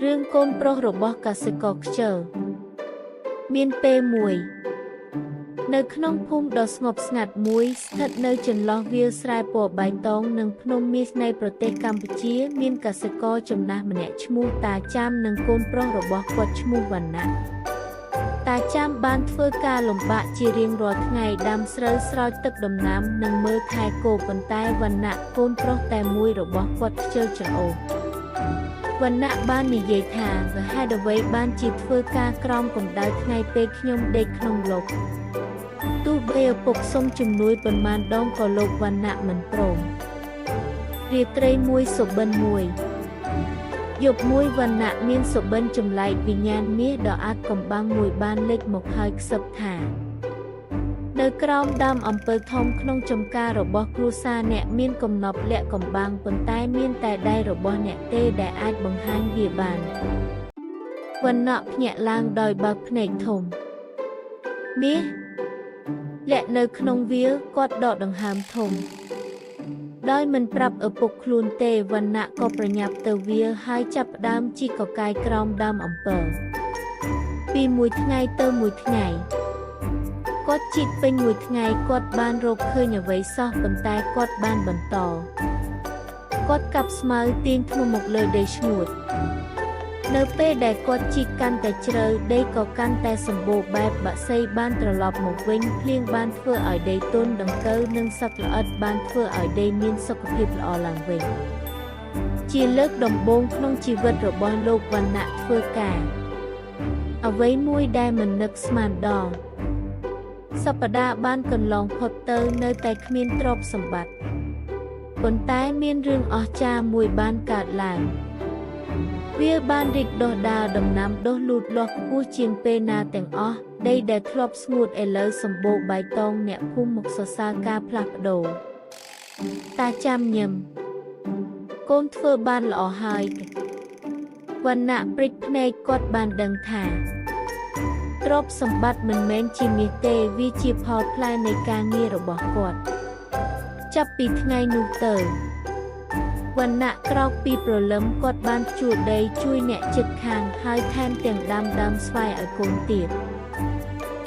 រឿងកូនប្រុសរបស់កសិករខ្ជិលមានពេលមួយនៅក្នុងភូមិដ៏ស្ងប់ស្ងាត់មួយស្ថិតនៅចន្លោះវាលស្រែពណ៌បៃតងនិងភ្នំមាសនៃប្រទេសកម្ពុជាមានកសិករចំណាស់ម្នាក់ឈ្មោះតាចាំនិងកូនប្រុសរបស់គាត់ឈ្មោះវណ្ណៈតាចាំបានធ្វើការលំបាកជារៀងរាល់ថ្ងៃដាំស្រូវស្រោចទឹកដំណាំនិងមើលថែគោប៉ុន្តែវណ្ណៈកូនប្រុសតែមួយរបស់គាត់ខ្ជិលច្រអូសវណ្ណៈបាននិយាយថាវាហេតុអ្វីបានជាធ្វើការក្រោមកម្ដៅថ្ងៃពេលខ្ញុំដេកក្នុងលុកទោះបីឪពុកសុំជំនួយប៉ុន្មានដងក៏លោកវណ្ណៈមិនព្រមរាត្រីមួយសុបិនមួយយប់មួយវណ្ណៈមានសុបិនចម្លែកវិញ្ញាណមាសដ៏អាចកំបាំងមួយបានលេចមកហើយខ្សឹបថានៅក្រោមដើមអំពិលធំក្នុងចំការរបស់គ្រួសារអ្នកមានកំណប់លាក់កំបាំងប៉ុន្តែមានតែដៃរបស់អ្នកទេដែលអាចបង្ហាញវាបានវណ្ណៈភ្ញាក់ឡើងដោយបើកភ្នែកធំមាសលាក់នៅក្នុងវាលគាត់ដកដង្ហើមធំដោយមិនប្រាប់ឪពុកខ្លួនទេវណ្ណៈក៏ប្រញាប់ទៅវាលហើយចាប់ផ្ដើមជីកកកាយក្រោមដើមអំពិលពីមួយថ្ងៃទៅមួយថ្ងៃគាត់ជីកពេញមួយថ្ងៃគាត់បានរកឃើញអ្វីសោះប៉ុន្តែគាត់បានបន្តគាត់កាប់ស្មៅទាញធ្នូមកលើដីស្ងួតនៅពេលដែលគាត់ជីកកាន់តែជ្រៅដីក៏កាន់តែសម្បូរបែបបក្សីបានត្រឡប់មកវិញភ្លៀងបានធ្វើឲ្យដីទន់ដង្កូវនិងសត្វល្អិតបានធ្វើឲ្យដីមានសុខភាពល្អឡើងវិញជាលើកដំបូងក្នុងជីវិតរបស់លោកវណ្ណៈធ្វើការអ្វីមួយដែលមិននឹកស្មានដល់សប្តាហ៍បានកន្លងផុតទៅនៅតែគ្មានទ្រព្យសម្បត្តិប៉ុន្តែមានរឿងអស្ចារ្យមួយបានកើតឡើងវាបានរីកដុះដាលដំណាំដុះលូតលាស់ខ្ពស់ជាងពេលណាទាំងអស់ដីដែលធ្លាប់ស្ងួតឥឡូវសម្បូរបៃតងអ្នកភូមិមកសរសើរការផ្លាស់ប្ដូរតាចាំញឹមកូនធ្វើបានល្អហើយវណ្ណៈព្រិចភ្នែកគាត់បានដឹងថាទ្រព្យសម្បត្តិមិនមែនជាមាសទេវាជាផលផ្លែនៃការងាររបស់គាត់ចាប់ពីថ្ងៃនោះទៅវណ្ណៈក្រោកពីព្រលឹមគាត់បានជួលដីជួយអ្នកជិតខាងហើយថែមទាំងដាំដើមស្វាយឲ្យកូនទៀត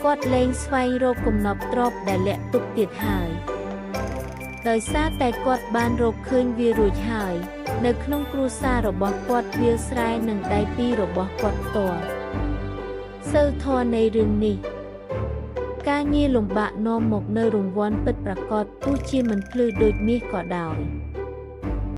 គាត់លែងស្វែងរកកំណប់ទ្រព្យដែលលាក់ទុកទៀតហើយដោយសារតែគាត់បានរកឃើញវារួចហើយនៅក្នុងគ្រួសាររបស់គាត់វាលស្រែនិងដៃពីររបស់គាត់ផ្ទាល់សីលធម៌នៃរឿងនេះការងារលំបាកនាំមកនៅរង្វាន់ពិតប្រាកដទោះជាមិនភ្លឺដូចមាសក៏ដោយ